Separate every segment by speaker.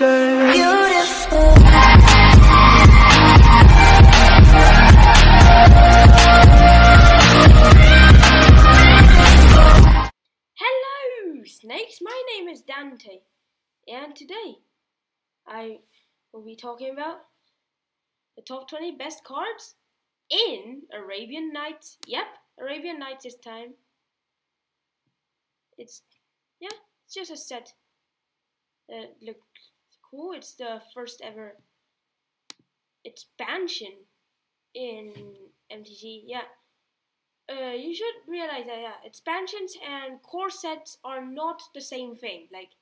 Speaker 1: say
Speaker 2: Beautiful.
Speaker 3: Hello, snakes. My name is Dante, and today I will be talking about the top 20 best cards in Arabian Nights. Yep, Arabian Nights this time. It's just a set that looks cool. It's the first ever expansion in MTG. Yeah. You should realize that expansions and core sets are not the same thing. Like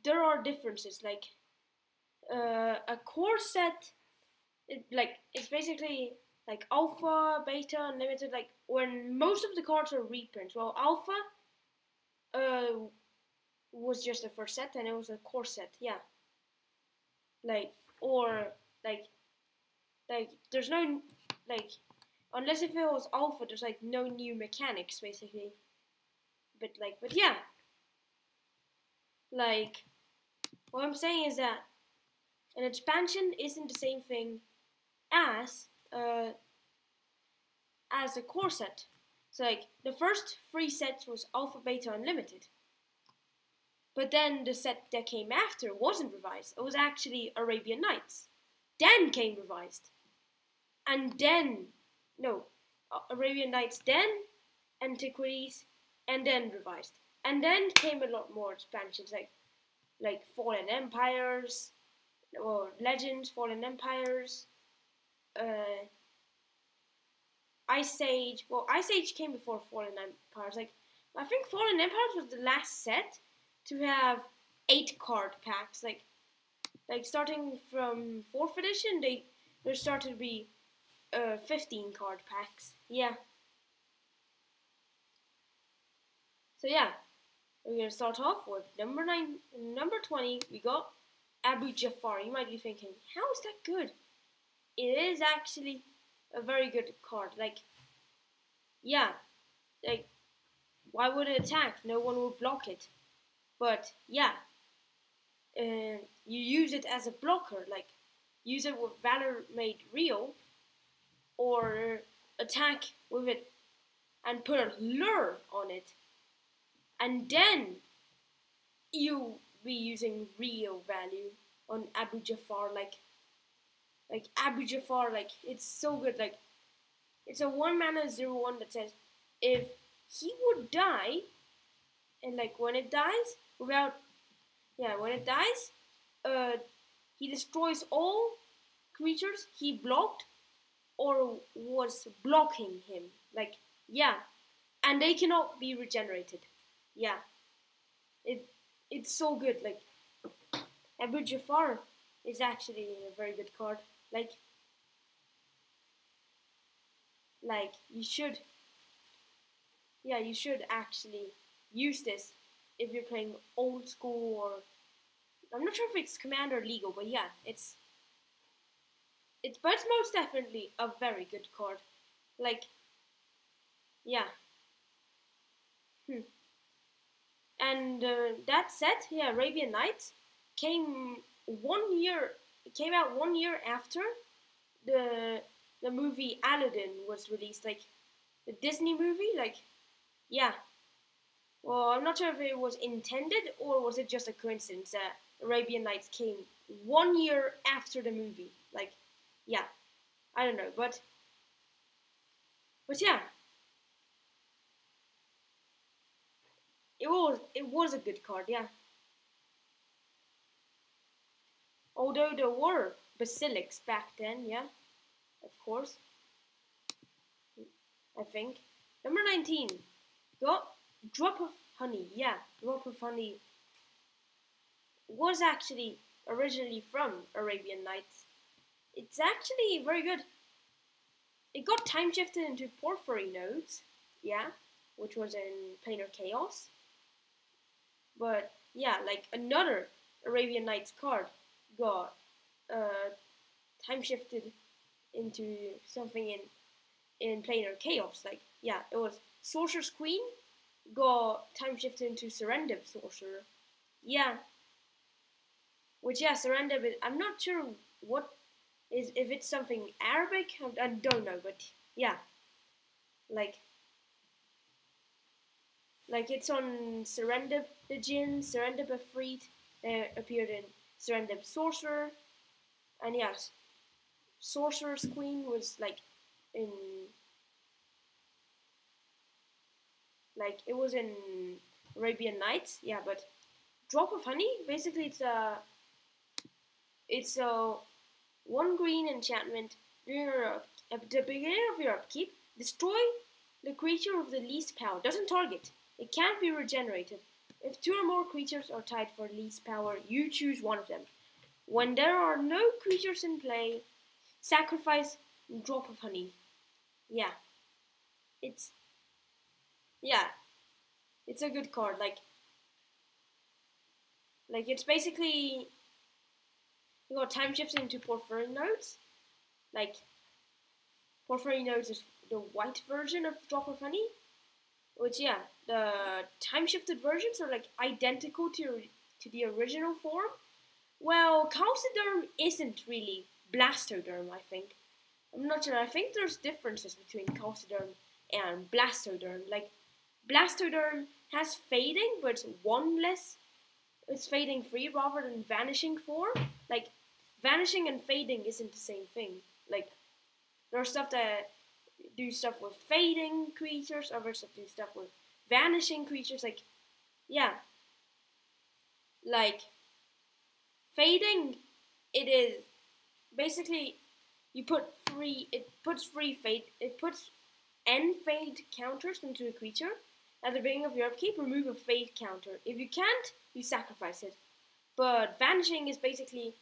Speaker 3: there are differences. Like a core set, it's basically like alpha, beta, unlimited. Like when most of the cards are reprints. Well, alpha was just the first set, and it was a core set. Yeah. Like there's no unless if it was alpha, there's like no new mechanics basically. But yeah. Like what I'm saying is that an expansion isn't the same thing as a core set. So like the first 3 sets was alpha, beta, unlimited. But then the set that came after wasn't revised. It was actually Arabian Nights. Then came revised. And then Arabian Nights, then Antiquities, and then revised. And then came a lot more expansions like Fallen Empires, or Legends, Fallen Empires, Ice Age. Well, Ice Age came before Fallen Empires. Like I think Fallen Empires was the last set to have 8 card packs. Like starting from 4th edition, there started to be 15 card packs. Yeah. So yeah, we're gonna start off with number 20. We got Abu Jafar. You might be thinking, how is that good? It is actually a very good card. Like, yeah, like why would it attack? No one will block it. But yeah, you use it as a blocker. Like use it with Valor Made Real, or attack with it and put a lure on it, and then you'll be using real value on Abu Jafar. Like Abu Jafar, like it's so good. Like it's a 1-mana 0/1 that says if he would die, and like when it dies he destroys all creatures he blocked or was blocking him. Like, yeah. And they cannot be regenerated. Yeah. It's so good. Like, Abu Jafar is actually a very good card. Like you should actually use this if you're playing old school, or I'm not sure if it's Commander legal, but yeah, it's most definitely a very good card. Like, yeah. And that set, yeah, Arabian Nights, came out 1 year after the movie Aladdin was released, like the Disney movie. Like, yeah. Well, I'm not sure if it was intended or was it just a coincidence that Arabian Nights came 1 year after the movie. Like, yeah, I don't know, but yeah, it was a good card, yeah. Although there were basilics back then, yeah, of course. I think number 19 got Drop of Honey. Yeah, Drop of Honey was actually originally from Arabian Nights. It's actually very good. It got time shifted into Porphyry nodes, yeah, which was in Planar Chaos. But yeah, like another Arabian Nights card got time shifted into something in Planar Chaos. Like, yeah, it was Sorcerer's Queen got time shifted into Serendib Sorcerer. Yeah, Which, yeah, surrender, but I'm not sure what is, if it's something Arabic, I don't know, but yeah, like it's on Serendib the Jinn, Serendib Afreet, appeared in Serendib Sorcerer, and yes, Sorcerer's Queen was in it was in Arabian Nights, yeah, but Drop of Honey, basically it's a 1 green enchantment. At the beginning of your upkeep, destroy the creature with the least power. Doesn't target. It can't be regenerated. If 2 or more creatures are tied for least power, you choose one of them. When there are no creatures in play, sacrifice Drop of Honey. Yeah. It's a good card. It's basically, you got time shifts into Porphyry Nodes. Porphyry Nodes is the white version of Drop of Honey, which, yeah, the time shifted versions are identical to the original form. Well, Calciderm isn't really Blastoderm, I think. I'm not sure. I think there's differences between Calciderm and Blastoderm. Blastoderm has fading, but it's 1 less. It's fading 3 rather than vanishing 4. Vanishing and fading isn't the same thing. There's stuff that do stuff with fading creatures, others that do stuff with vanishing creatures. Fading, it is basically you put 3. It puts 3 fade. It puts n fade counters into a creature. At the beginning of your upkeep, remove a fade counter. If you can't, you sacrifice it. But vanishing is basically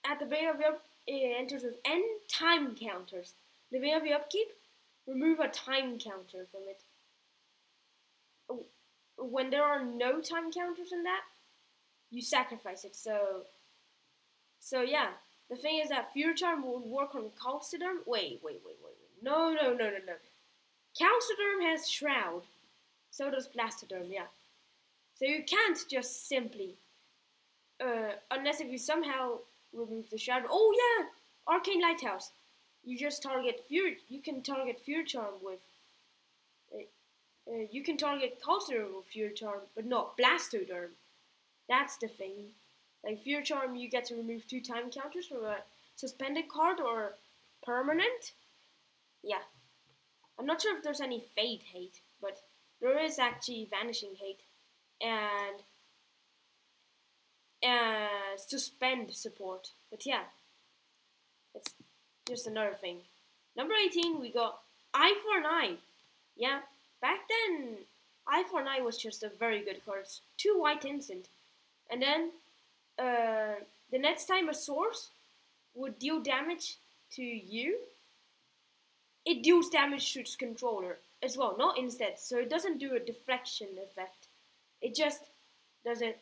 Speaker 3: at the beginning of your it enters with n time counters. At the beginning of your upkeep, remove a time counter from it. When there are no time counters in that, you sacrifice it. So yeah. The thing is that Fury Charm will work on Calciderm. Wait. No. Calciderm has Shroud. So does Blastoderm, yeah. So you can't just simply, unless if you somehow remove the Shroud. Oh yeah, Arcane Lighthouse. You just target Fury. You can target Fury Charm with. You can target Calciderm with Fury Charm, but not Blastoderm. That's the thing. Fury Charm, you get to remove 2 time counters from a suspended card or permanent. Yeah. I'm not sure if there's any fade hate, but there is actually vanishing hate and suspend support. But yeah, it's just another thing. Number 18, we got Eye for an Eye. Yeah, back then, Eye for an Eye was just a very good card. It's 2 white instant. And then, the next time a source would deal damage to you, it deals damage to its controller as well, not instead. So it doesn't do a deflection effect. It just does it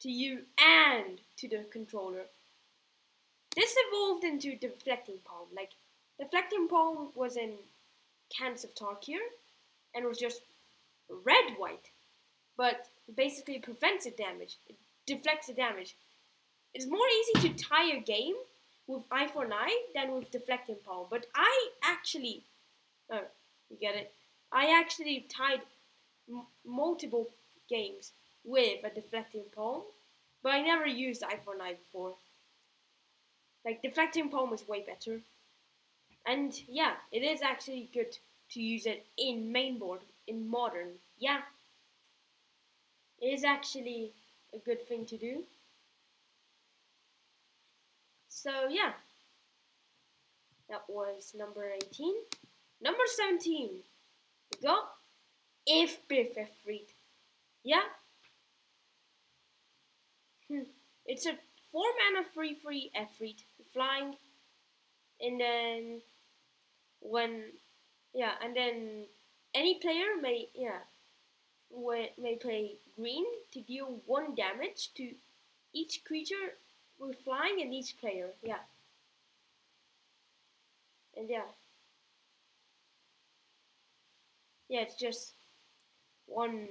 Speaker 3: to you and to the controller. This evolved into Deflecting Palm. Deflecting Palm was in Cans of Tarkir and was just red-white. But basically prevents the damage. It deflects the damage. It's more easy to tie a game with Eye for an Eye than with Deflecting Palm. But I actually, you get it? I actually tied multiple games with a Deflecting Palm, but I never used Eye for an Eye before. Deflecting Palm is way better. And yeah, it is actually good to use it in mainboard, in modern. Yeah, it is actually a good thing to do. So yeah, that was number 18. Number 17, we got If Biff Efreet. Yeah, it's a 4 mana 3/3 Efreet, flying, and then any player may play green to deal 1 damage to each creature with flying and each player. Yeah. And yeah, it's just 1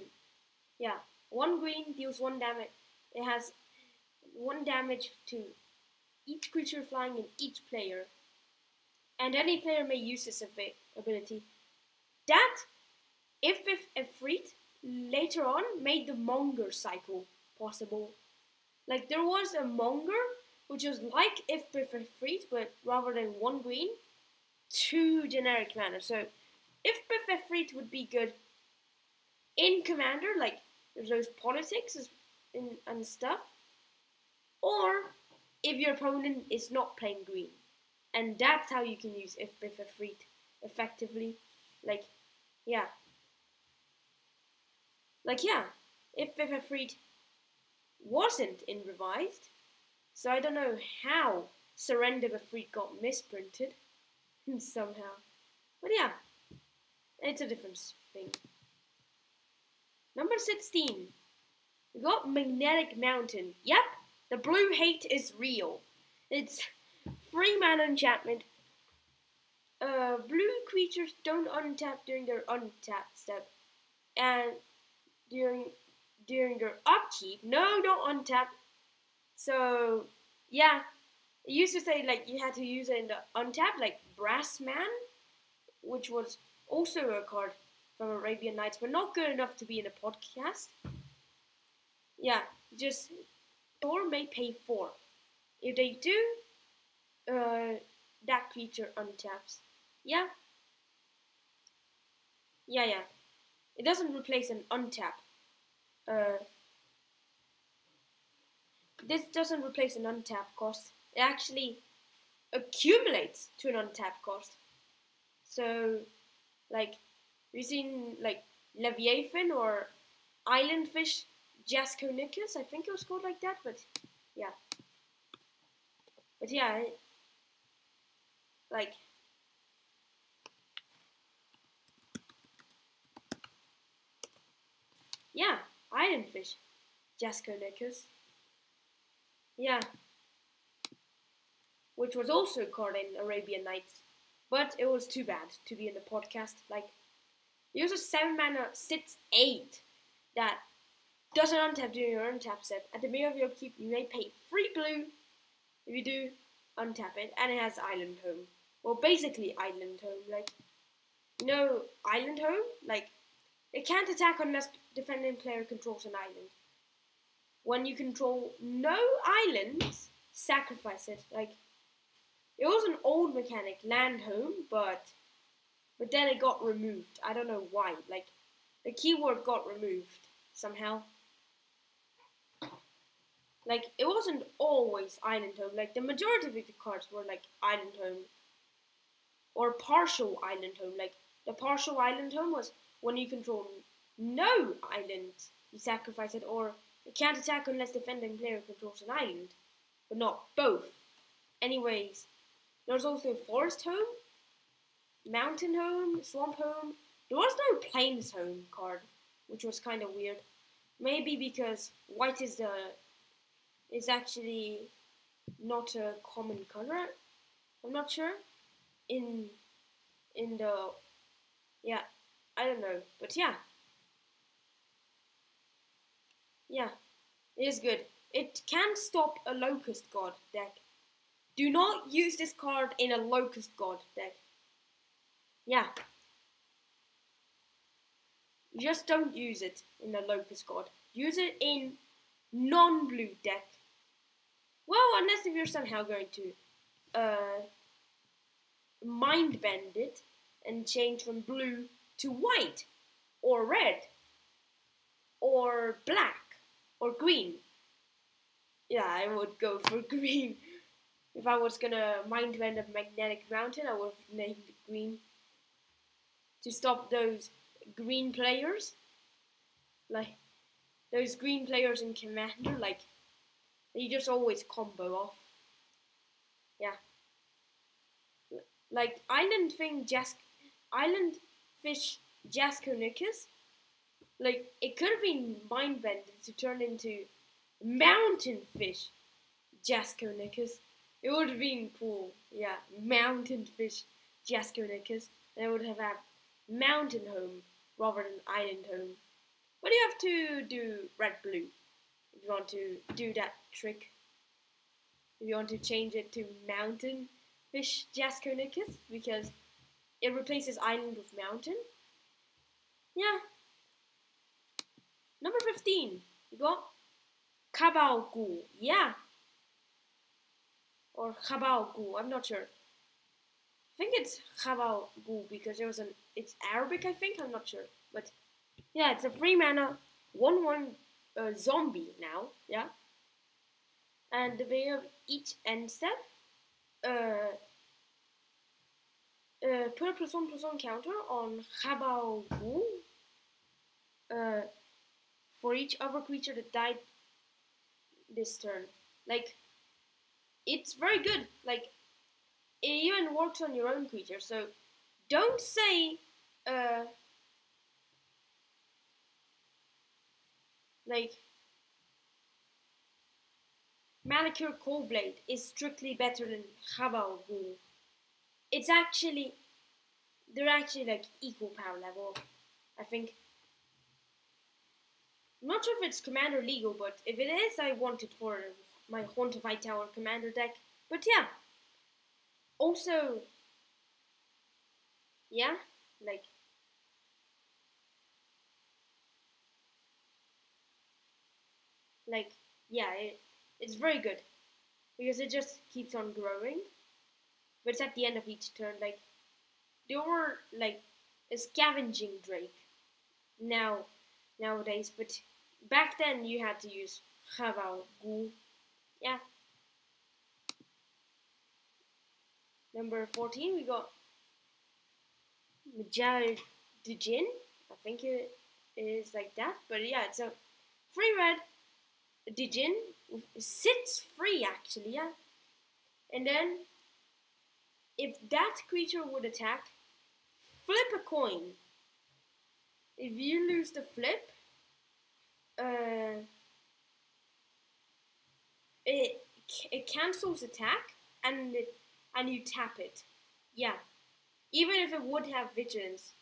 Speaker 3: green deals 1 damage. It has 1 damage to each creature flying in each player, and any player may use this ability. That, if Efreet later on made the Monger cycle possible. Like there was a Monger, which was like if Efreet, but rather than 1 green, 2 generic mana. So if Efreet would be good in Commander, like there's those politics and stuff, or if your opponent is not playing green. And that's how you can use if Efreet effectively. Like, yeah. Like, yeah, if Efreet wasn't in Revised, so I don't know how Surrender Efreet got misprinted somehow. But yeah, it's a different thing. Number 16, we got Magnetic Mountain. Yep, the blue hate is real. It's 3 mana enchantment. Blue creatures don't untap during their untap step, and during their upkeep, no, don't untap. So yeah, it used to say like you had to use it in the untap, like Brass Man, which was also a card from Arabian Nights, but not good enough to be in a podcast. Yeah, just or may pay 4. If they do, that creature untaps. Yeah. Yeah. It doesn't replace an untap. This doesn't replace an untap cost. It actually accumulates to an untap cost. So, like, we've seen like Leviathan or Island Fish Jasconicus. I think it was called like that, but yeah. But yeah, like. Yeah, Island Fish Jasconicus. Yeah. Which was also called in Arabian Nights. But it was too bad to be in the podcast. Like, use a 7 mana 6/8 that doesn't untap during your untap step. At the beginning of your upkeep, you may pay 3 blue if you do untap it, and it has Island Home. Well, basically Island Home. Like, you know, Island Home? Like, it can't attack unless defending player controls an island. When you control no islands, sacrifice it. Like, it was an old mechanic, land home, but then it got removed. I don't know why. Like, the keyword got removed somehow. Like, it wasn't always island home. Like, the majority of the cards were like island home or partial island home. Like, the partial island home was when you control no island, you sacrifice it, or it can't attack unless defending player controls an island, but not both. Anyways, there's also Forest Home, Mountain Home, Swamp Home. There was no Plains Home card, which was kind of weird. Maybe because white is actually not a common color. I'm not sure. In the, yeah, I don't know, but yeah. Yeah, it is good. It can stop a Locust God deck. Do not use this card in a Locust God deck. Yeah. Just don't use it in a Locust God. Use it in non-blue deck. Well, unless if you're somehow going to mind bend it and change from blue to white or red or black or green. Yeah, I would go for green. If I was gonna mind bend a Magnetic Mountain, I would have named it green. To stop those green players. Like, those green players in Commander, like, they just always combo off. Yeah. Like, Island Fish Jasconicus, like, it could have been mind bended to turn into Mountain Fish Jasconicus. It would have been cool. Yeah, Mountain Fish Jasconicus. And it would have had Mountain Home rather than Island Home. But you have to do red-blue if you want to do that trick. If you want to change it to mountain fish Jasconicus, because it replaces island with mountain. Yeah. Number 15, we got Kabao Ghoul. Yeah. Or Kabao Ghoul, I'm not sure. I think it's Kabao Ghoul because it's Arabic, I think, I'm not sure. But yeah, it's a 3 mana 1/1 zombie now, yeah. And the beginning of each end step, put a +1/+1 counter on Kabao Ghoul for each other creature that died this turn. Like, it's very good. Like, it even works on your own creature. So, don't say, like, Manicure Coldblade is strictly better than Kabao Ghoul. It's actually, they're actually like equal power level, I think. I'm not sure if it's Commander legal, but if it is, I want it for my Haunted Tower Commander deck. But yeah. Also, yeah, like, yeah, it's very good. Because it just keeps on growing. But it's at the end of each turn, like, they were, like, a scavenging drake nowadays, but back then you had to use Kabao Ghoul. Yeah. Number 14, we got Majal Djinn. I think it is like that, but yeah, it's a 3 red Djinn. Sits free actually, yeah. And then, if that creature would attack, flip a coin. If you lose the flip, it cancels attack and you tap it. Yeah. Even if it would have vigilance,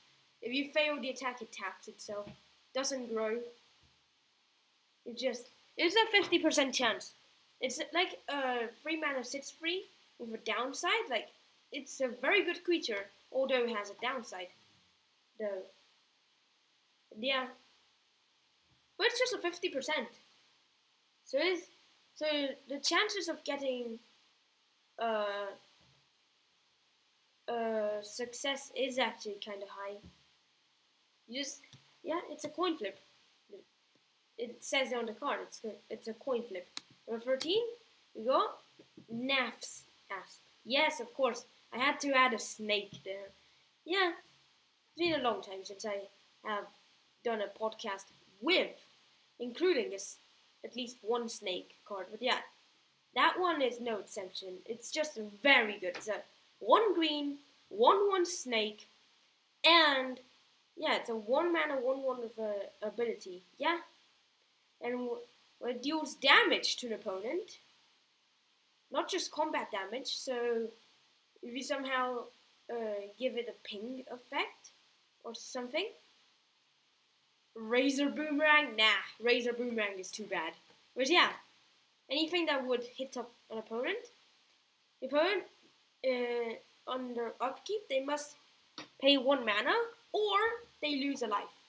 Speaker 3: if you fail the attack, it taps itself. Doesn't grow. It's a 50% chance. It's like 3 mana sits free with a downside. Like, it's a very good creature, although it has a downside. Though. Yeah. But it's just a 50%. So the chances of getting success is actually kind of high. It's a coin flip. It says on the card, it's a coin flip. Number 13, we go Naf's Asp. Yes, of course, I had to add a snake there. Yeah, it's been a long time since I have done a podcast with, including at least one snake card. But yeah, that one is no exception. It's just very good. It's a 1 green, 1/1 snake, and yeah, it's a 1 mana 1/1 with a ability. Yeah, and it deals damage to an opponent, not just combat damage. So if you somehow give it a ping effect or something. Razor Boomerang? Nah, Razor Boomerang is too bad. But yeah, anything that would hit up an opponent, the opponent, on their upkeep, they must pay 1 mana or they lose a life.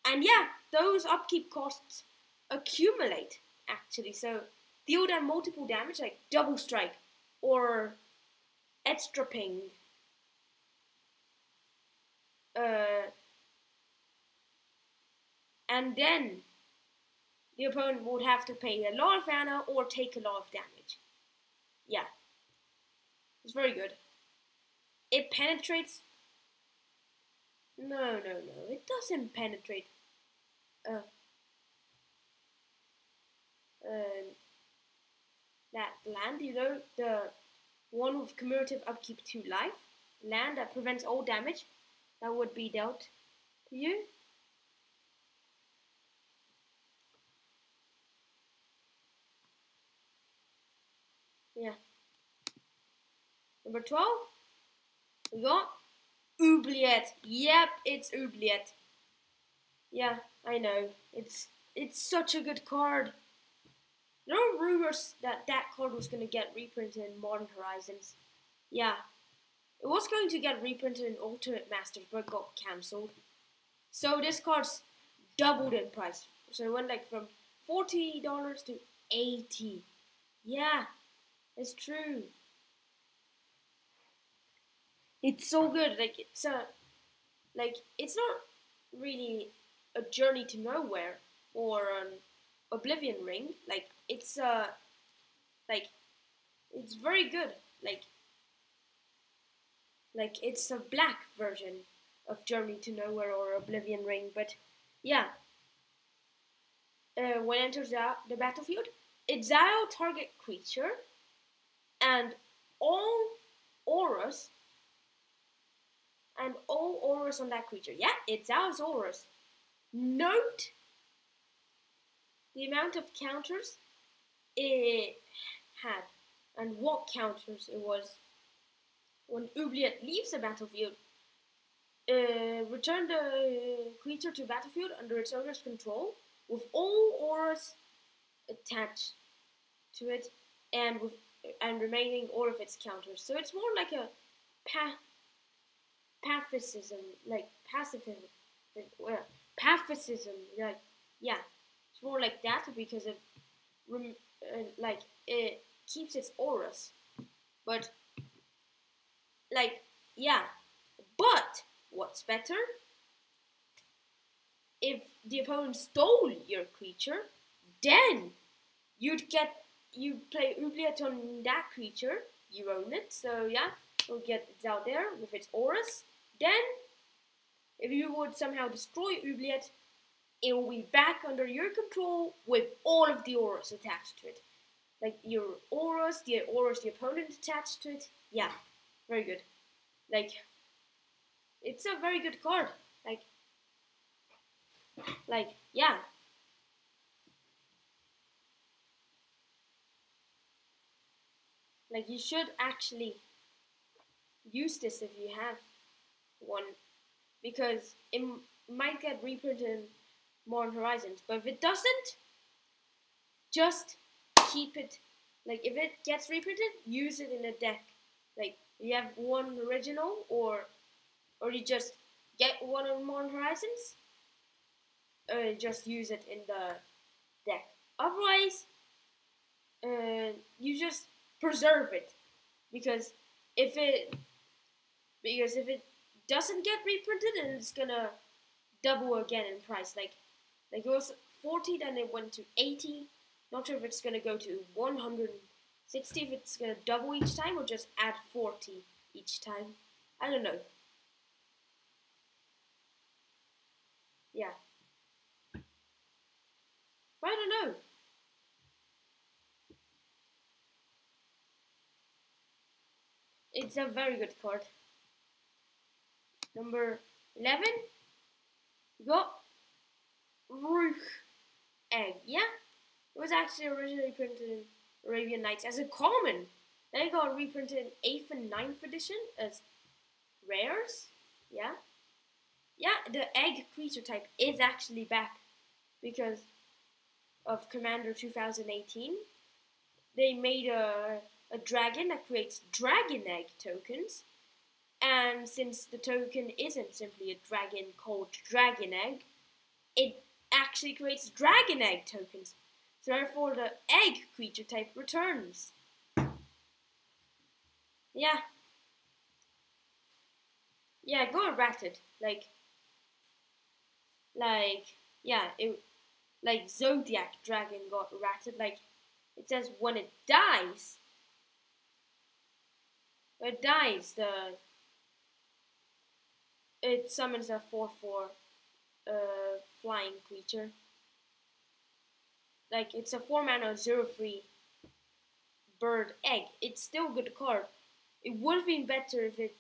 Speaker 3: And yeah, those upkeep costs accumulate, actually. So deal them multiple damage, like double strike or extra ping. And then the opponent would have to pay a lot of mana or take a lot of damage. Yeah. It's very good. It penetrates. No. It doesn't penetrate. That land, you know, the one with cumulative upkeep 2 life. Land that prevents all damage that would be dealt to you. Yeah. Number 12, we got Oubliette. Yep, it's Oubliette. Yeah, I know. It's such a good card. There were rumors that that card was going to get reprinted in Modern Horizons. Yeah, it was going to get reprinted in Ultimate Masters, but got cancelled. So this card's doubled in price. So it went like from $40 to $80. Yeah, it's true. It's so good. It's not really a journey to nowhere or an Oblivion ring. It's very good. It's a black version of Journey to Nowhere or Oblivion ring. But yeah, when it enters the battlefield, exile target creature and all auras on that creature. Yeah, it's our auras. Note the amount of counters it had and what counters it was. When Oubliette leaves the battlefield, return the creature to battlefield under its owner's control with all auras attached to it and remaining all of its counters. So it's more like a pacifism, pacifism. Yeah, it's more like that because it keeps its auras, but yeah. But what's better? If the opponent stole your creature, then you play Oubliette on that creature, you own it, so yeah, you'll get it out there with its auras. Then, if you would somehow destroy Oubliette, it will be back under your control with all of the auras attached to it. Like your auras, the opponent attached to it. Yeah, very good. It's a very good card. Yeah. You should actually use this if you have one, because it might get reprinted in Modern Horizons. But if it doesn't, just keep it. If it gets reprinted, use it in a deck. You have one original, or you just get one on Modern Horizons, just use it in the deck. Otherwise, you just preserve it, because if it doesn't get reprinted, then it's gonna double again in price. It was 40, then it went to 80. Not sure if it's gonna go to 160, if it's gonna double each time, or just add 40 each time. I don't know. Yeah. But I don't know. It's a very good card. Number 11, we got Royale Egg. Yeah, it was actually originally printed in Arabian Nights as a common. Then it got reprinted in 8th and 9th edition as rares. Yeah. Yeah, the egg creature type is actually back because of Commander 2018. They made a dragon that creates dragon egg tokens. And since the token isn't simply a dragon called Dragon Egg, it actually creates dragon egg tokens. So therefore the egg creature type returns. Yeah. Yeah, go ratted. Zodiac Dragon got ratted. It says when it dies, it summons a 4/4 flying creature. It's a 4-mana 0/3 bird egg. It's still a good card. It would have been better if it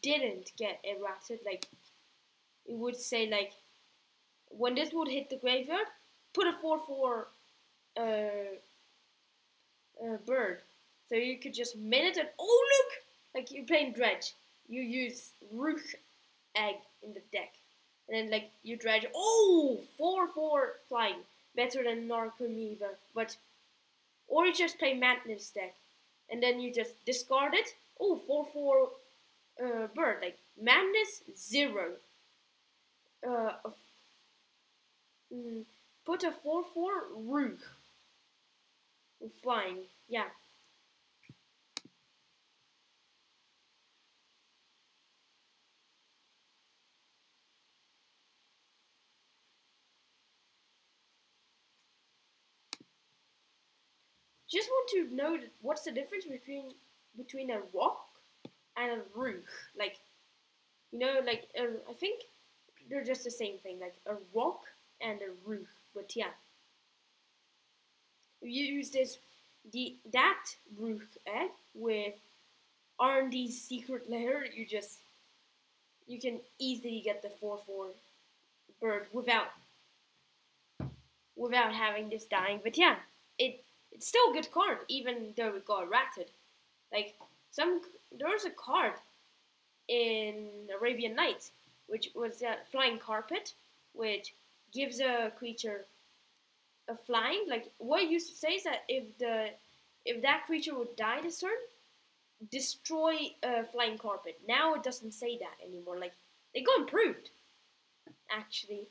Speaker 3: didn't get errated. It would say when this would hit the graveyard, put a 4/4 bird. So you could just min it and oh look, you're playing dredge. You use Rook Egg in the deck, and then you dredge. Oh, 4/4 flying, better than Narcomoeba. But Or you just play Madness deck, and then you just discard it. Oh, 4/4 bird, like Madness 0. Uh, Put a 4/4 Rook. Flying, yeah. Just want to know what's the difference between a rock and a rook. Like, you know, like I think they're just the same thing, like a rock and a rook. But yeah, you use that rook egg with R&D's secret lair. You can easily get the 4/4 bird without having this dying. But yeah, it's still a good card, even though it got ratted. Like there's a card in Arabian Nights, which was a flying carpet, which gives a creature a flying. Like what it used to say is that if that creature would die this turn, destroy a flying carpet. Now it doesn't say that anymore. Like they got improved, actually.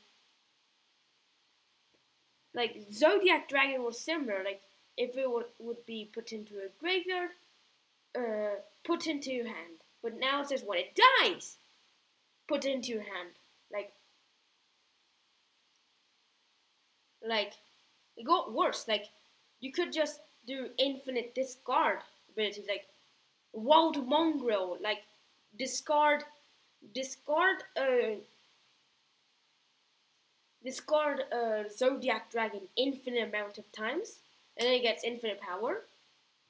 Speaker 3: Like Zodiac Dragon was similar. Like if it would be put into a graveyard, put into your hand. But now it says when it dies, put it into your hand. Like it got worse. Like you could just do infinite discard abilities, like Wild Mongrel, like discard Zodiac Dragon infinite amount of times, and then it gets infinite power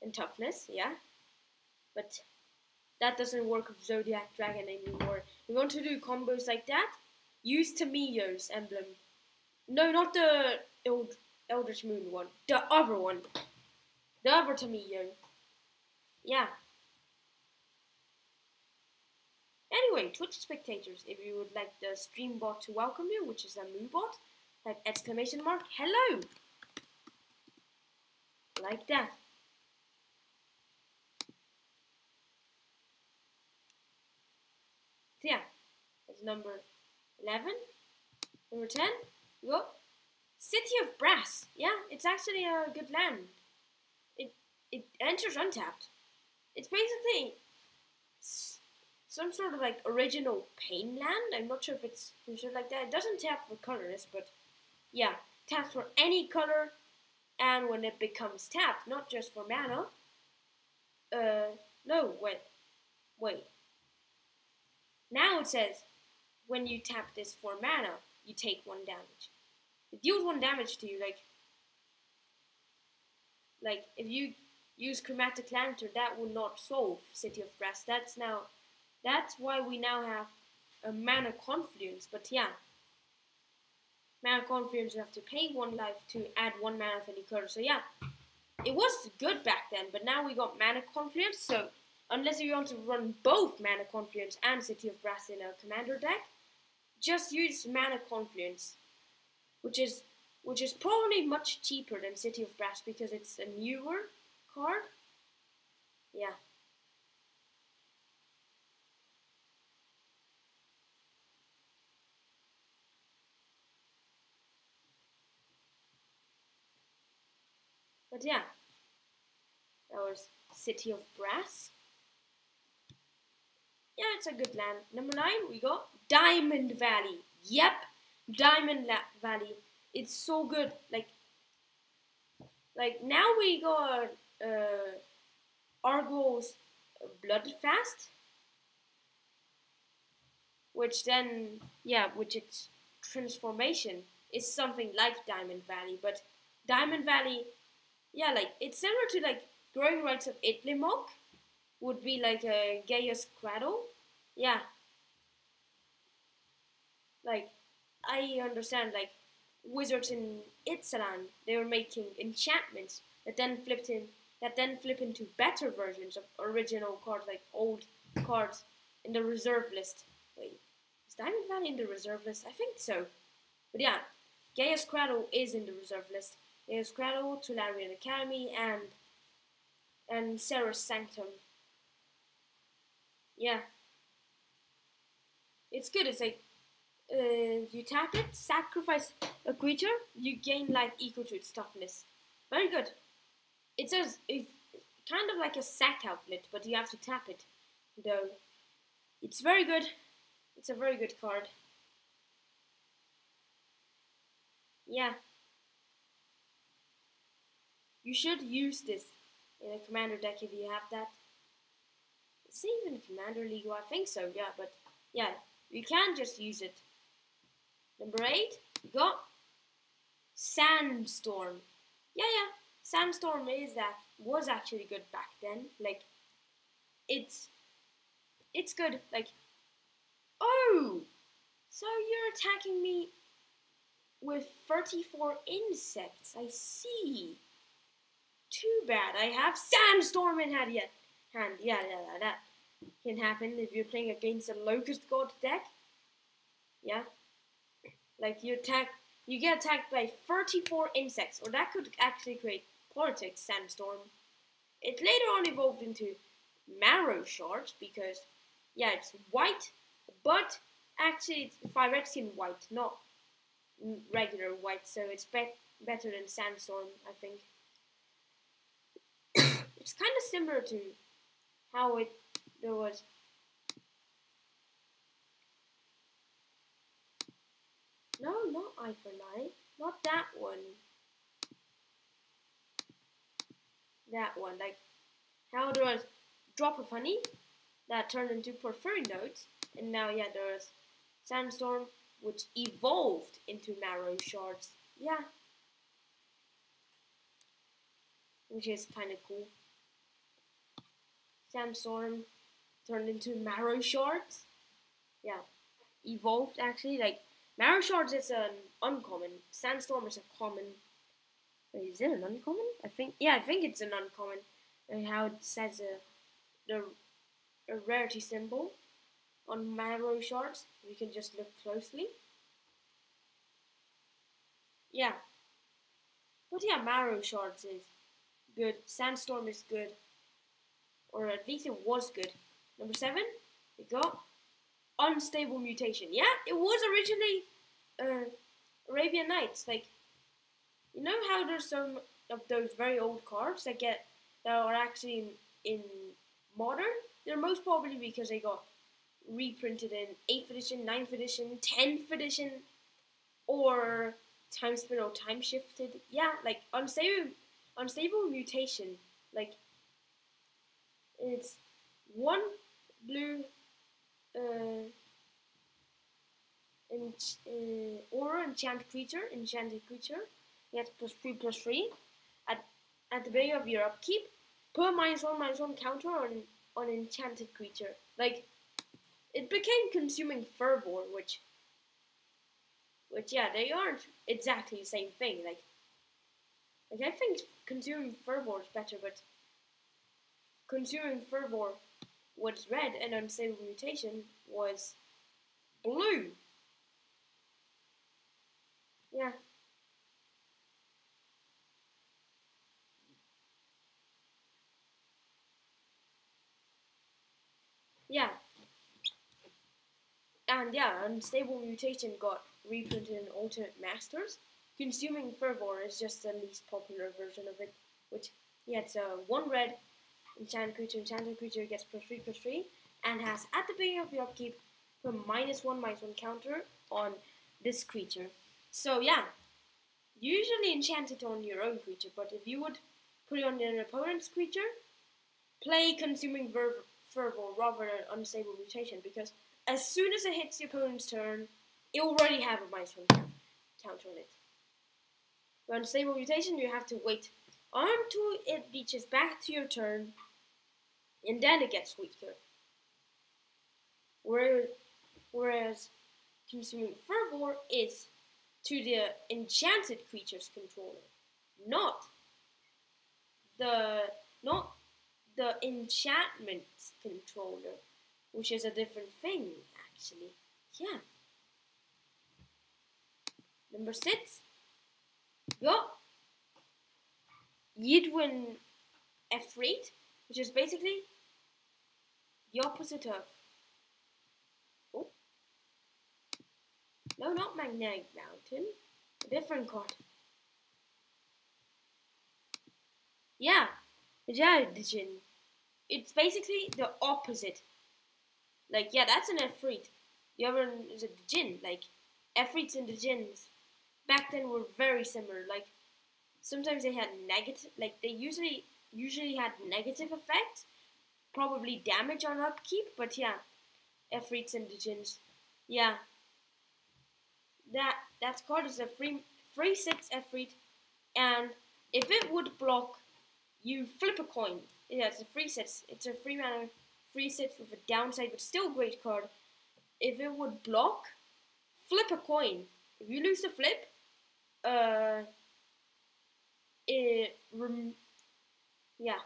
Speaker 3: and toughness, yeah. But that doesn't work with Zodiac Dragon anymore. You want to do combos like that? Use Tamiyo's emblem. No, not the Eldritch Moon one. The other one. The other Tamiyo. Yeah. Anyway, Twitch spectators, if you would like the stream bot to welcome you, which is a moo bot, like exclamation mark, hello! Like that. So yeah, that's number 11. Number 10, we go City of Brass. Yeah, it's actually a good land. It enters untapped. It's basically some sort of like original pain land. I'm not sure if it's considered like that. It doesn't tap for colorless, but yeah, taps for any color, and when it becomes tapped, not just for mana. No, wait. Now it says when you tap this for mana, you take 1 damage. It deals 1 damage to you, like if you use Chromatic Lantern, that will not solve City of Brass. That's why we now have a Mana Confluence. But yeah, Mana Confluence, you have to pay 1 life to add 1 mana of any color. So yeah, it was good back then, but now we got Mana Confluence. So unless you want to run both Mana Confluence and City of Brass in a commander deck, just use Mana Confluence, which is probably much cheaper than City of Brass because it's a newer card. Yeah. But yeah, that was City of Brass. Yeah, it's a good land. Number 9, we got Diamond Valley. Yep, Diamond Valley. It's so good. Like now we got Argo's Bloodfast, which its transformation is something like Diamond Valley, but Diamond Valley, yeah, like it's similar to like Growing Rights of Itlimok, would be like a Gaia's Cradle. Yeah. Like, I understand, like, wizards in Ixalan, they were making enchantments that then flip into better versions of original cards, like old cards in the reserve list. Wait, is Diamond Valley in the reserve list? I think so. But yeah, Gaia's Cradle is in the reserve list. There's Cradle, Tularian Academy, and Sarah's Sanctum. Yeah. It's good. It's like you tap it, sacrifice a creature, you gain life equal to its toughness. Very good. It says it's kind of like a sack outlet, but you have to tap it. Though it's very good. It's a very good card. Yeah. You should use this in a commander deck if you have that. Is it even Commander League? I think so, yeah, but yeah, you can just use it. Number 8, we got Sandstorm. Yeah, Sandstorm was actually good back then. Like, it's good. Like, oh, so you're attacking me with 34 insects. I see. Too bad. I have Sandstorm in hand. Yeah, that can happen if you're playing against a Locust God deck. Yeah, like you get attacked by 34 insects, or that could actually create Politics Sandstorm. It later on evolved into Marrow Shards because, yeah, it's white, but actually it's Phyrexian white, not regular white, so it's better than Sandstorm, I think. It's kind of similar to how there was. No, not Eye for Night. Not that one. That one. Like, how there was Drop of Honey that turned into Porphyry Notes. And now, yeah, there was Sandstorm, which evolved into Marrow Shards. Yeah. Which is kind of cool. Sandstorm turned into Marrow Shards. Yeah. Evolved, actually. Like, Marrow Shards is an uncommon. Sandstorm is a common. Wait, is it an uncommon? I think it's an uncommon. And how it says the rarity symbol on Marrow Shards. You can just look closely. Yeah. But yeah, Marrow Shards is good. Sandstorm is good. Or at least it was good. Number 7, we got Unstable Mutation. Yeah, it was originally Arabian Nights. Like, you know how there's some of those very old cards that are actually in modern? They're most probably because they got reprinted in 8th edition, 9th edition, 10th edition, or time split or time shifted. Yeah, like unstable mutation. Like, it's 1 blue aura enchanted creature. You have +3/+3 at the beginning of your upkeep. Put a -1/-1 counter on enchanted creature. Like, it became Consuming Fervor, which yeah, they aren't exactly the same thing. Like I think Consuming Fervor is better, but Consuming Fervor was red and Unstable Mutation was blue. Yeah. Yeah. And yeah, Unstable Mutation got reprinted in Alternate Masters. Consuming Fervor is just the least popular version of it, which, yeah, it's a 1 red enchanted creature gets +3/+3, and has at the beginning of your upkeep a -1/-1 counter on this creature. So yeah, usually enchant it on your own creature, but if you would put it on an opponent's creature, play Consuming Fervor rather than Unstable Mutation, because as soon as it hits the opponent's turn, it already have a -1 counter on it. For Unstable Mutation, you have to wait until it reaches back to your turn, and then it gets weaker. Whereas Consuming Fervor is to the enchanted creature's controller, not the enchantment controller, which is a different thing, actually. Yeah. Number 6, got Yidwin Efreet, which is basically the opposite of. Oh, no, not Magnetic Mountain. A different card. Yeah, Jadjin. It's basically the opposite. Like, yeah, that's an Efreet. The other one is a Djinn. Like, Efreets and Djinns back then were very similar. Like, sometimes they had negative, like, they usually had negative effects. Probably damage on upkeep, but yeah, Efreets and Djinns. Yeah, that card is a free 6 Efreet, and if it would block, you flip a coin. Yeah, it's a free 6. It's a free mana, free 6 with a downside, but still great card. If it would block, flip a coin. If you lose the flip, yeah,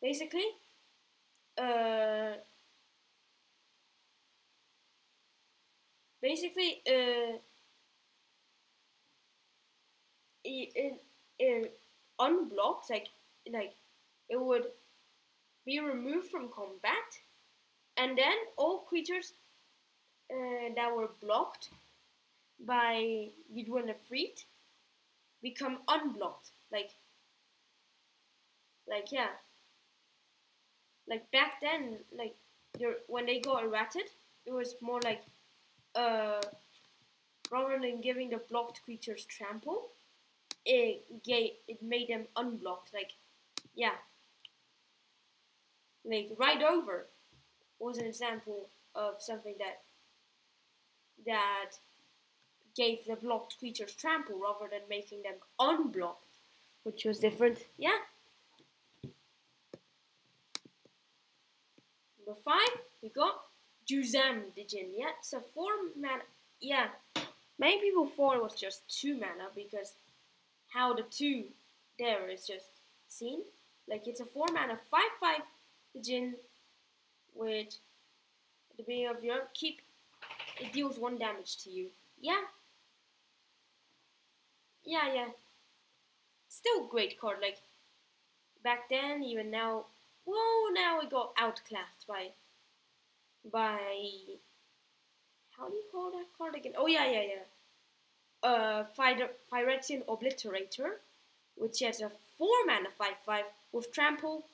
Speaker 3: basically, uh, basically, it unblocks, like it would be removed from combat, and then all creatures that were blocked by Yidwin Efreet become unblocked. Yeah, like back then, like when they got errated, it was more like rather than giving the blocked creatures trample, it made them unblocked. Like, yeah, like Ride Over was an example of something that gave the blocked creatures trample rather than making them unblocked, which was different. Yeah. Number 5, we got Juzam Djinn. Yeah, it's a 4 mana. Yeah, many people thought it was just 2 mana because how the 2 there is just seen. Like, it's a 4 mana 5/5 Djinn, which at the beginning of your upkeep, it deals 1 damage to you. Yeah. Yeah. Still great card. Like, back then, even now. Whoa, now it got outclassed by how do you call that card again? Oh yeah. Phyrexian Obliterator, which has a 4 mana 5/5 with trample,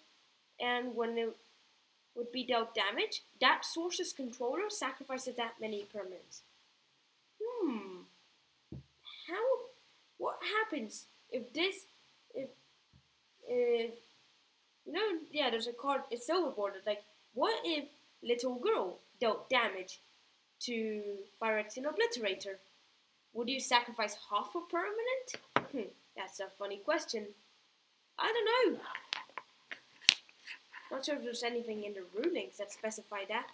Speaker 3: and when it would be dealt damage, that source's controller sacrifices that many permanents. What happens if there's a card, it's silver bordered, like, what if Little Girl dealt damage to Phyrexian Obliterator? Would you sacrifice half a permanent? That's a funny question. I don't know. Not sure if there's anything in the rulings that specify that.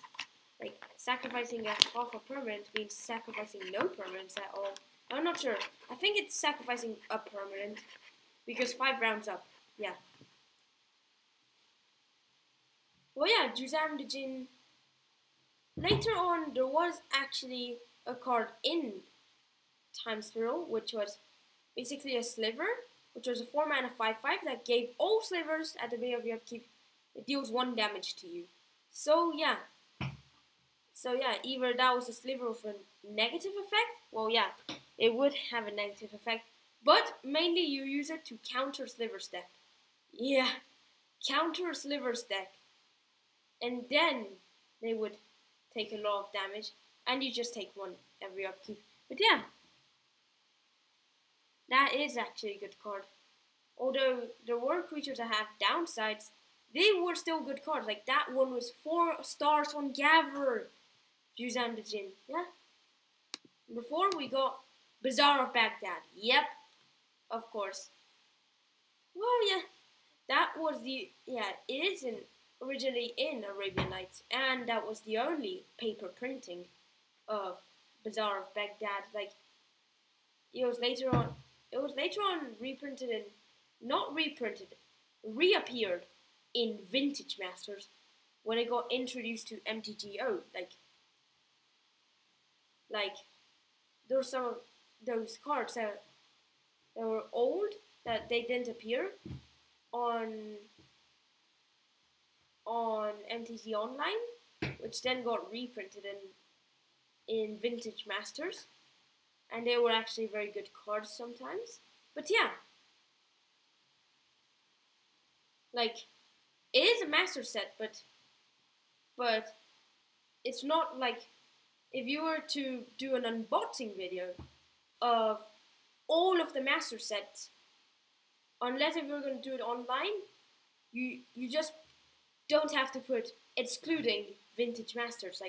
Speaker 3: Like, sacrificing half a permanent means sacrificing no permanents at all. I'm not sure. I think it's sacrificing a permanent because 5 rounds up. Yeah. Well, yeah, Juzam Djinn. Later on, there was actually a card in Time Spiral, which was basically a sliver, which was a 4 mana 5/5 that gave all slivers at the beginning of your upkeep. It deals 1 damage to you. So yeah, either that was a sliver with a negative effect. Well, yeah, it would have a negative effect, but mainly you use it to counter Sliver's deck. Yeah, counter Sliver's deck, and then they would take a lot of damage, and you just take 1 every upkeep. But yeah, that is actually a good card. Although there were creatures that have downsides, they were still good cards. Like, that one was 4 stars on Gaver. Juzam Djinn. Yeah. Before we got Bazaar of Baghdad. Yep. Of course. Well, yeah. That was it is originally in Arabian Nights, and that was the only paper printing of Bazaar of Baghdad. Like, it was later on reprinted and not reprinted, reappeared in Vintage Masters when it got introduced to MTGO. Like there were some of those cards that were old that they didn't appear, on MTG Online, which then got reprinted in Vintage Masters, and they were actually very good cards sometimes. But yeah, like, it is a master set, but it's not like if you were to do an unboxing video of all of the master sets, unless if you're going to do it online, you just don't have to put excluding Vintage Masters.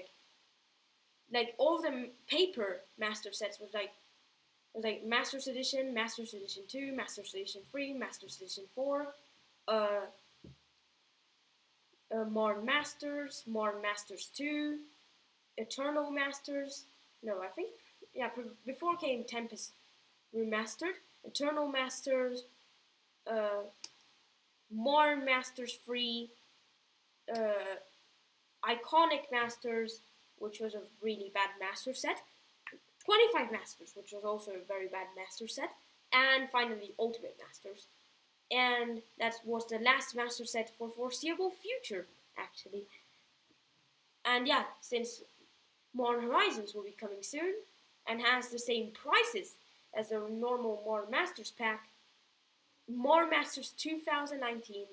Speaker 3: Like all the paper master sets was like Masters Edition, Masters Edition 2, Masters Edition 3, Masters Edition 4, Modern Masters, Modern Masters 2, Eternal Masters. No, I think, yeah, before came Tempest Remastered, Eternal Masters, Modern Masters 3, Iconic Masters, which was a really bad master set, 25 Masters, which was also a very bad master set, and finally Ultimate Masters. And that was the last master set for foreseeable future, actually. And yeah, since Modern Horizons will be coming soon, and has the same prices as a normal Modern Masters pack, Modern Masters 2019,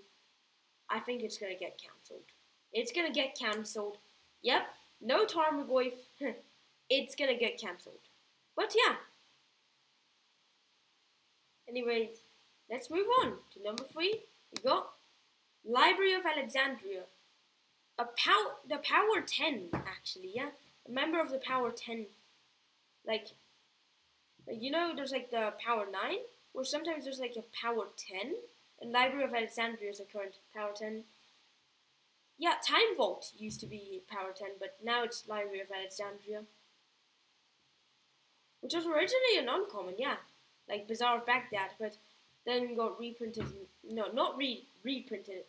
Speaker 3: I think it's gonna get cancelled. It's gonna get cancelled. Yep, no Tarmogoyf. It's gonna get cancelled. But yeah. Anyways, let's move on to number 3. We got Library of Alexandria. The Power 10, actually, yeah? A member of the Power 10. Like, you know, there's like the Power 9, or sometimes there's like a Power 10, and Library of Alexandria is the current Power 10. Yeah, Time Vault used to be Power 10, but now it's Library of Alexandria. Which was originally an uncommon, yeah. Like Bazaar of Baghdad, but then got reprinted. No, not reprinted.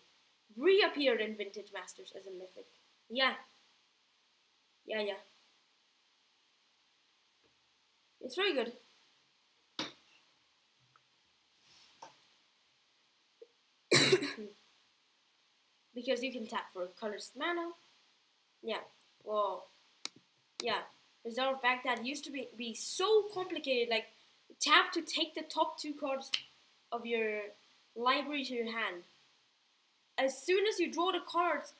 Speaker 3: Reappeared in Vintage Masters as a mythic. Yeah. Yeah. It's very good. Because you can tap for colorless mana. Yeah. Well, yeah. Bazaar of Baghdad used to be so complicated. Like, tap to take the top 2 cards of your library to your hand. As soon as you draw the cards,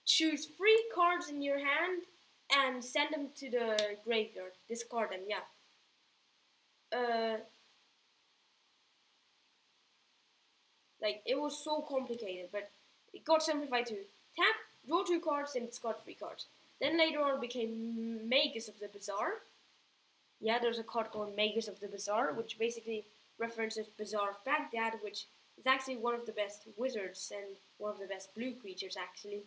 Speaker 3: choose 3 cards in your hand and send them to the graveyard. Discard them, yeah. Like, it was so complicated, but it got simplified to tap, draw 2 cards, and discard 3 cards. Then later on it became Magus of the Bazaar. Yeah, there's a card called Magus of the Bazaar, which basically references Bazaar of Baghdad, which is actually one of the best wizards and one of the best blue creatures, actually,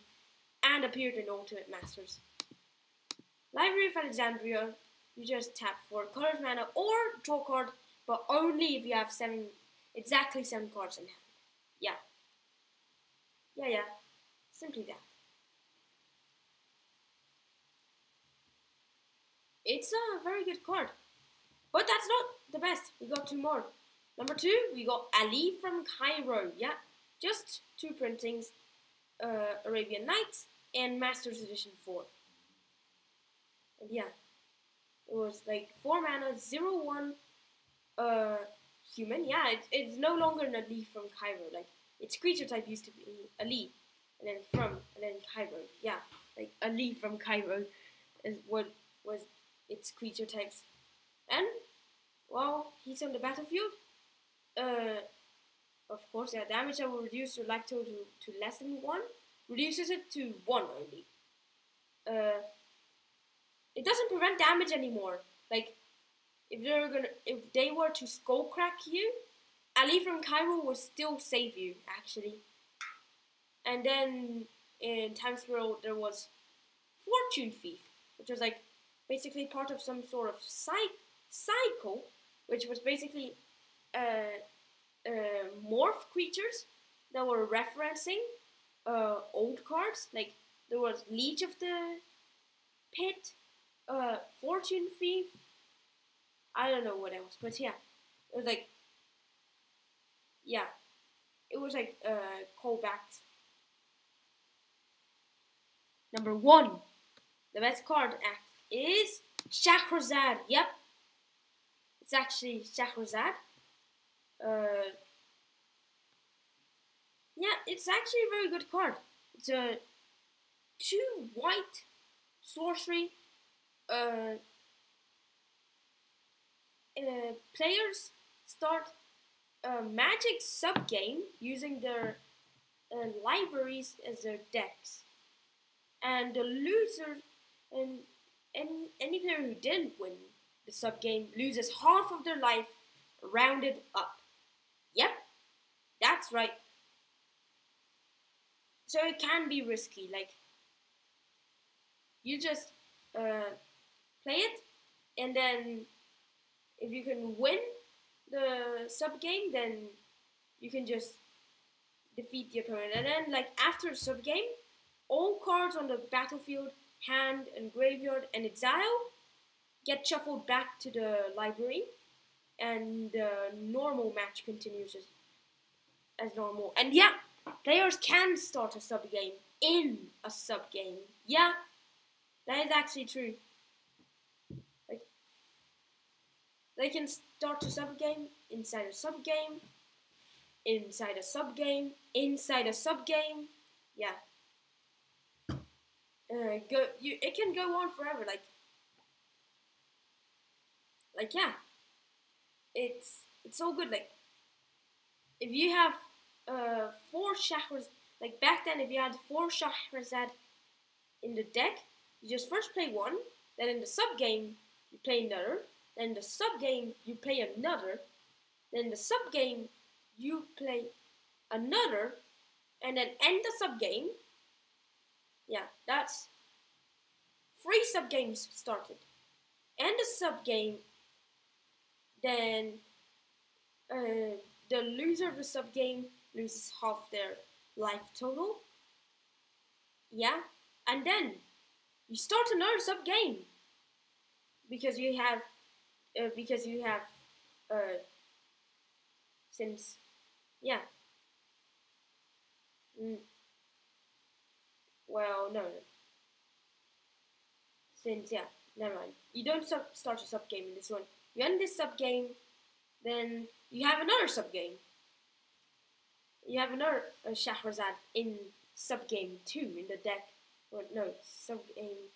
Speaker 3: and appeared in Ultimate Masters. Library of Alexandria, you just tap for colorless mana or draw a card, but only if you have exactly 7 cards in hand. Yeah. Yeah. Simply that. It's a very good card. But that's not the best. We got 2 more. Number 2, we got Ali from Cairo. Yeah. Just 2 printings. Arabian Nights and Masters Edition 4. And yeah. It was like 4 mana, 0/1 human. Yeah, it's no longer an Ali from Cairo. Like, its creature type used to be Ali. And then Cairo. Yeah. Like, Ali from Cairo is what was its creature types. And, well, he's on the battlefield. Of course, yeah, damage that will reduce your life total to less than 1. Reduces it to 1 only. It doesn't prevent damage anymore. Like, if they were to skull crack you, Ali from Cairo will still save you, actually. And then in Time Spiral there was Fortune Thief, which was like basically part of some sort of cycle, which was basically morph creatures that were referencing old cards. Like, there was Leech of the Pit, Fortune Thief, I don't know what else, but yeah, it was like, yeah, it was like callbacks. Number 1, the best card is Shahrazad. Yep, it's actually Shahrazad. Yeah, it's actually a very good card. It's a 2 white sorcery. Players start a magic sub-game using their libraries as their decks. And the loser, and any player who didn't win the sub-game loses half of their life, rounded up. Yep, that's right. So it can be risky, like, you just play it, and then if you can win the sub-game, then you can just defeat the opponent. And then, like, after sub-game, all cards on the battlefield, hand and graveyard and exile get shuffled back to the library, and the normal match continues as normal. And yeah, players can start a sub-game in a sub-game. Yeah, that is actually true. Like, they can start a sub-game inside a sub-game, inside a sub-game, inside a sub-game. Yeah. It can go on forever. Like yeah, it's so good. Like, if you have 4 Shahrazad, like back then, if you had 4 Shahrazad in the deck, you just first play one, then in the sub game you play another, then in the sub game you play another, then in the sub game you play another, and then end the sub game. Yeah, that's 3 sub games started. End the sub game, then the loser of the sub game loses half their life total. Yeah, and then you start another sub game because you have since yeah. Well, no. Since yeah, never mind. You don't start a sub game in this one. You end this sub game, then you have another sub game. You have another Shahrazad in sub game 2 in the deck. Or no, sub game.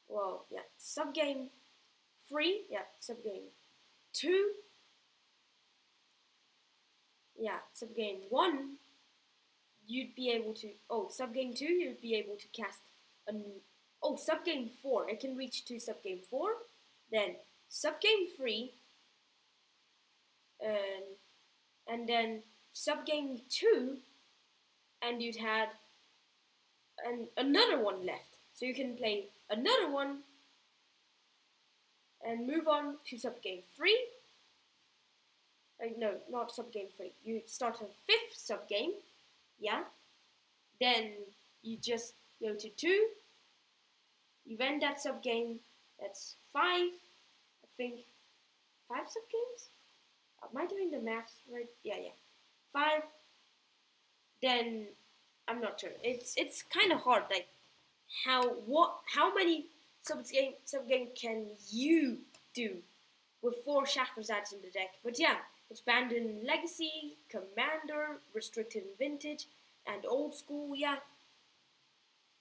Speaker 3: Well, yeah, sub game 3. Yeah, sub game 2. Yeah, sub game 1. You'd be able to. Oh, sub game 2. You'd be able to cast an. Oh, sub game 4. It can reach to sub game 4. Then sub game 3. And then sub game 2. And you'd had another one left. So you can play another one and move on to sub game 3. No, not sub game 3. You start a 5th sub game. Yeah. Then you just go to 2. You end that sub game. That's 5. I think 5 sub games. Am I doing the maths right? Yeah. 5. Then I'm not sure. It's kind of hard. Like how many sub game can you do with 4 Shahrazads in the deck? But yeah, it's banned in Legacy, Commander, Restricted in Vintage, and Old School. Yeah.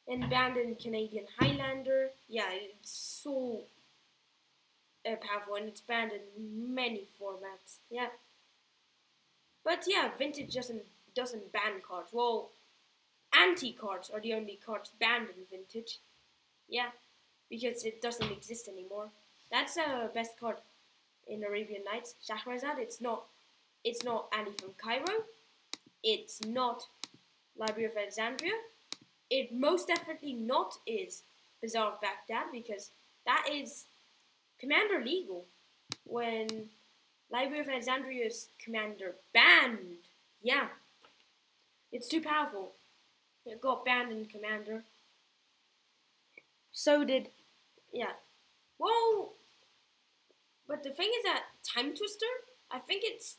Speaker 3: And banned in Canadian Highlander. Yeah, it's so powerful, and it's banned in many formats. Yeah. But yeah, Vintage doesn't ban cards. Well, anti-cards are the only cards banned in Vintage. Yeah, because it doesn't exist anymore. That's the best card in Arabian Nights. Shahrazad. It's not Annie from Cairo. It's not Library of Alexandria. It most definitely not is Bazaar of Baghdad, because that is Commander legal when Library of Alexandria's Commander banned. Yeah, it's too powerful. It got banned in Commander. So did, yeah. Well, but the thing is that Time Twister, I think it's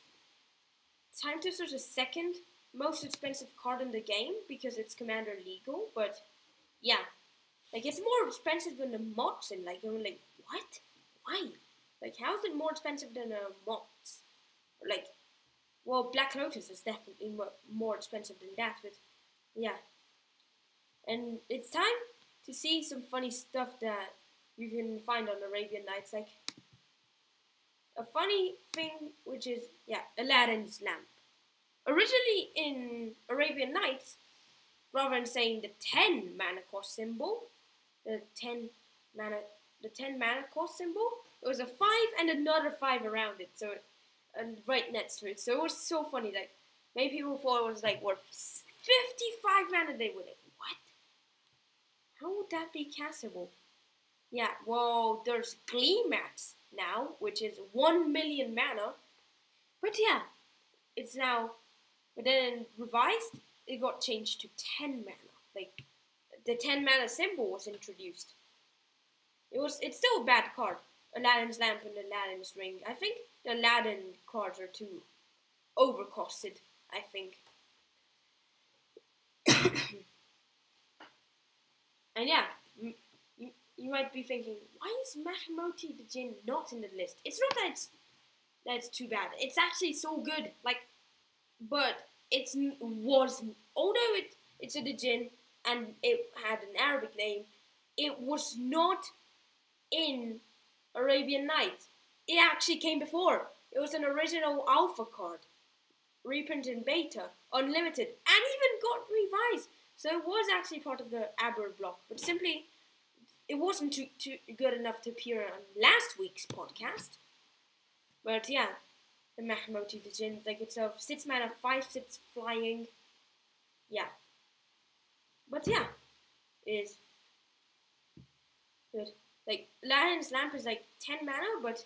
Speaker 3: Time to search the second most expensive card in the game because it's commander legal, but yeah. Like, it's more expensive than the mods, and like, I'm like, what? Why? Like, how is it more expensive than mods? Or like, well, Black Lotus is definitely more expensive than that, but yeah. And it's time to see some funny stuff that you can find on Arabian Nights, like a funny thing, which is, yeah, Aladdin's lamp. Originally in Arabian Nights, rather than saying the 10 mana cost symbol, the 10 mana cost symbol, it was a 5 and another 5 around it, so and right next to it. So it was so funny. Like, many people thought it was like worth 55 mana. They were like, what? How would that be castable? Yeah, well, there's Gleemax now, which is 1 million mana. But yeah, it's now. But then revised, it got changed to 10 mana. Like, the 10 mana symbol was introduced. It's still a bad card. Aladdin's lamp and Aladdin's ring. I think the Aladdin cards are too overcosted, I think. And yeah, you might be thinking, why is Mahmoti the Jinn not in the list? It's not that it's too bad. It's actually so good. Like, but although it's a Djinn and it had an Arabic name, it was not in Arabian Nights. It actually came before. It was an original alpha card, reprinted in beta, unlimited, and even got revised. So it was actually part of the Aber block, but simply it wasn't too good enough to appear on last week's podcast. But yeah, the Mahmoti Djinn, like, it's a 6 mana, 5/6 flying. Yeah. But yeah, it is good. Like, Aladdin's lamp is like 10 mana, but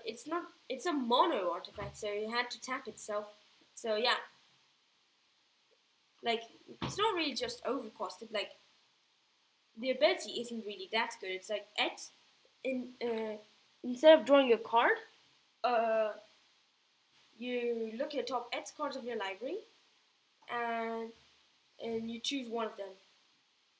Speaker 3: it's not. It's a mono artifact, so it had to tap itself. So yeah, like, it's not really just overcosted. Like, the ability isn't really that good. It's like instead of drawing a card, you look at the top X cards of your library, and you choose one of them.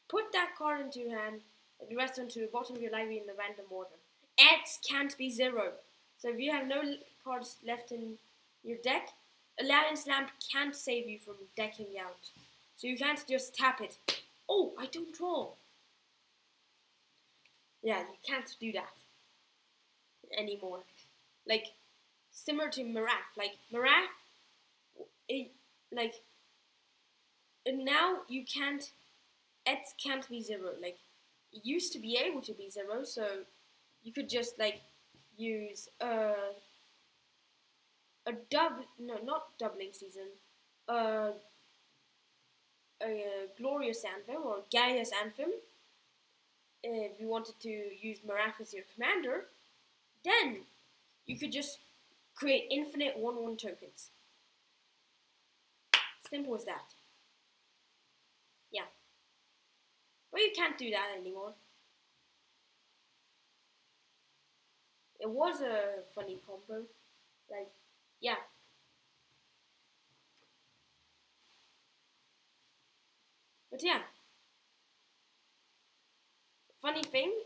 Speaker 3: Put that card into your hand, and the rest onto the bottom of your library in the random order. X can't be 0. So if you have no cards left in your deck, Aladdin's lamp can't save you from decking out. So you can't just tap it. Oh, I don't draw. Yeah, you can't do that anymore. Like, similar to Maraf. Like, Maraf, and now you can't, X can't be 0. Like, it used to be able to be 0, so you could just, like, use not doubling season, a glorious anthem or Gaia's anthem. If you wanted to use Maraf as your commander, then you could just create infinite 1/1 tokens. Simple as that. Yeah. But you can't do that anymore. It was a funny combo. Like, yeah. But yeah.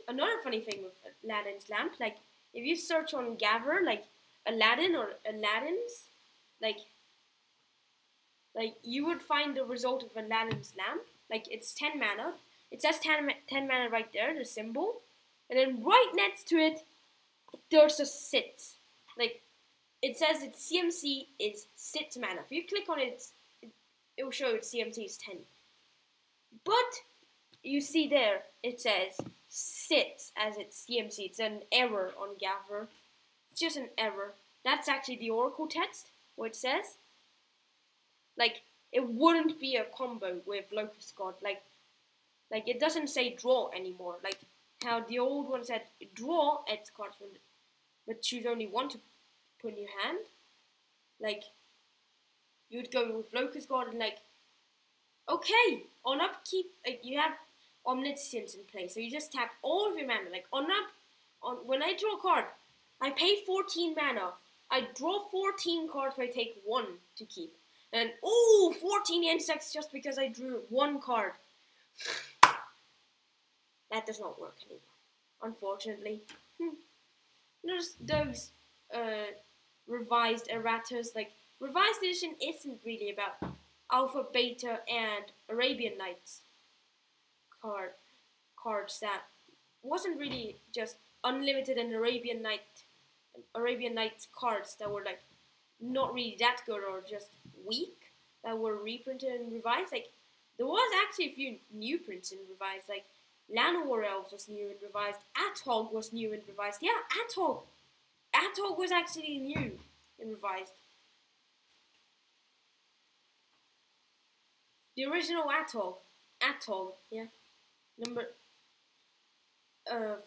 Speaker 3: Another funny thing with Aladdin's lamp, like, if you search on Gather, like, Aladdin or Aladdin's, like, you would find the result of Aladdin's lamp. Like, it's 10 mana. It says 10 mana right there, the symbol. And then right next to it, there's a 6. Like, it says its CMC is 6 mana. If you click on it, it will show its CMC is 10. But you see there, it says 6 as its CMC. It's an error on Gather. It's just an error. That's actually the Oracle text, what it says. Like, it wouldn't be a combo with Locust God. Like it doesn't say draw anymore. Like, how the old one said draw X cards, but choose only one to put in your hand. Like, you'd go with Locust God and, like, okay, on upkeep, like, you have Omniscience in place, so you just tap all of your mana. Like, when I draw a card, I pay 14 mana. I draw 14 cards, but I take 1 to keep. And, oh, 14 insects just because I drew 1 card. That does not work anymore, unfortunately. There's those revised erratas. Like, revised edition isn't really about Alpha, Beta, and Arabian Nights cards that wasn't really just unlimited and Arabian Nights cards that were like not really that good or just weak that were reprinted and revised. Like, there was actually a few new prints and revised. Like, Llanowar Elves was new and revised. Athog was new and revised. Yeah, Athog was actually new and revised. The original Athog, yeah.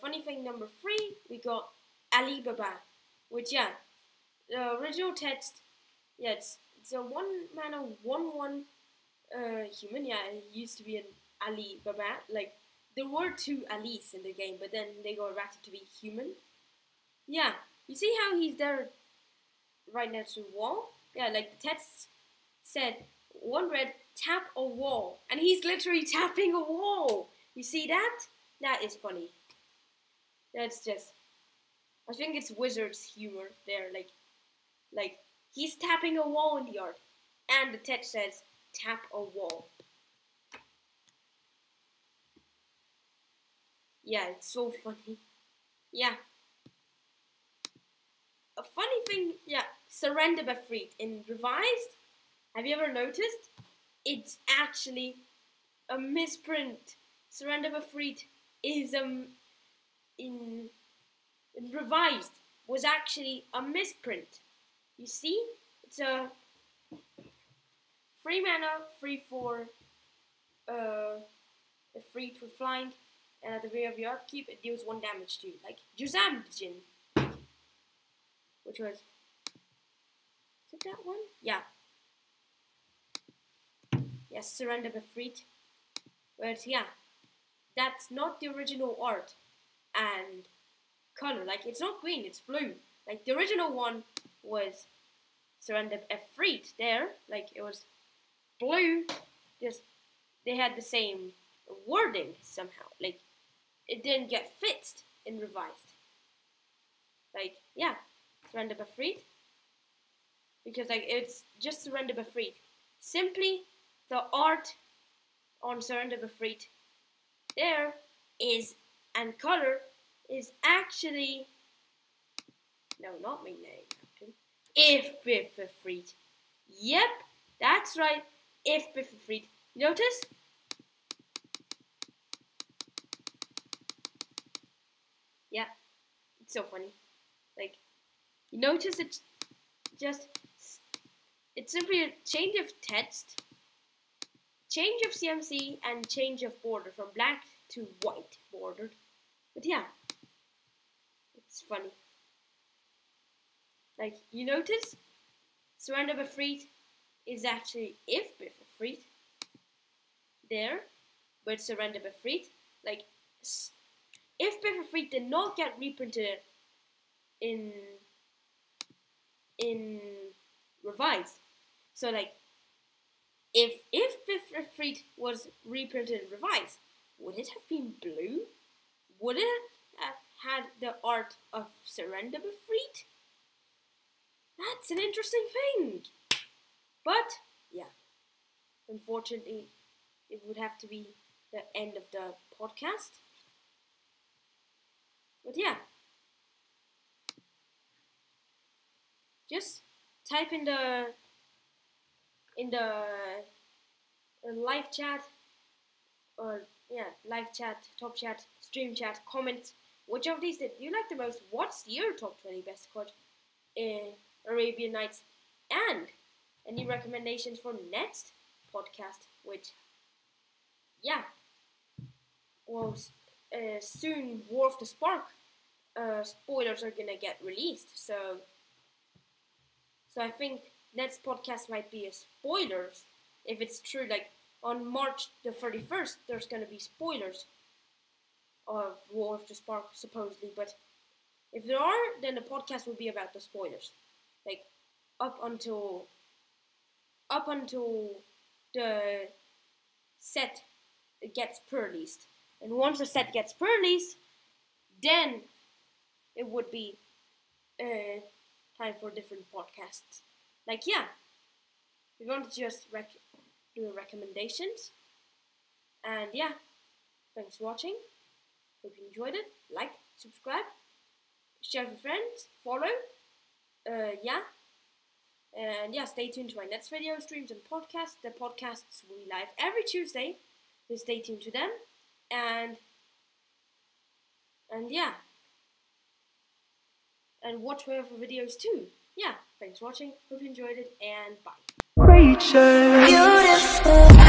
Speaker 3: Funny thing number 3, we got Alibaba, which, yeah, the original text, yeah, it's a 1-mana 1/1 human. Yeah, it used to be an Alibaba. Like, there were 2 Alis in the game, but then they got errated to be human. Yeah, you see how he's there right next to the wall? Yeah, like the text said, 1 red, tap a wall. And he's literally tapping a wall. You see that? That is funny. That's just, I think it's Wizard's humor there. Like he's tapping a wall in the art. And the text says, tap a wall. Yeah, it's so funny. Yeah. A funny thing, yeah, Surrender Befreed in revised. Have you ever noticed? It's actually a misprint. Surrender Befreed is in revised was actually a misprint. You see, it's a 3-mana 3/4 a free to flying, and at the very of your upkeep it deals 1 damage to you, like Juzamjin, which was, is it that one? Yeah. Yes, Surrender Befreed. But yeah, that's not the original art and color. Like, it's not green, it's blue. Like, the original one was Surrender Befreed there. Like, it was blue. Just, they had the same wording somehow. Like, it didn't get fixed in revised. Like, yeah, Surrender Befreed. Because, like, it's just Surrender Befreed. Simply, the art on Surrender Befreed there is, and color is actually, no, not my name, Captain. If Befreed. Yep, that's right. If Befreed. Notice? Yeah, it's so funny. Like, you notice it's just, it's simply a change of text, change of CMC, and change of border from black to white bordered. But yeah, it's funny. Like, you notice, Surrender Befreed is actually If Befreed there, but Surrender Befreed, like, If Befreed did not get reprinted in revised. So, like, if Befreed was reprinted and revised, would it have been blue? Would it have had the art of Surrender Befreed? That's an interesting thing. But, yeah, unfortunately, it would have to be the end of the podcast. But yeah, just type in the live chat, or yeah, live chat, top chat, stream chat, comment, which of these did you like the most? What's your top 20 best card in Arabian Nights? And any recommendations for next podcast, which, yeah, well, soon War of the Spark spoilers are gonna get released, so I think next podcast might be a spoilers, if it's true. Like, on March the 31st, there's gonna be spoilers of War of the Spark, supposedly, but if there are, then the podcast will be about the spoilers. like up until the set gets pre-released. And once the set gets pre-released, then it would be time for different podcasts. Like, yeah, we want to just do recommendations. And yeah, thanks for watching. Hope you enjoyed it. Like, subscribe, share with friends, follow. Yeah. And yeah, stay tuned to my next video streams and podcasts. The podcasts will be live every Tuesday, so stay tuned to them. And yeah, and watch my other videos too. Yeah, thanks for watching. Hope you enjoyed it, and bye. Beautiful.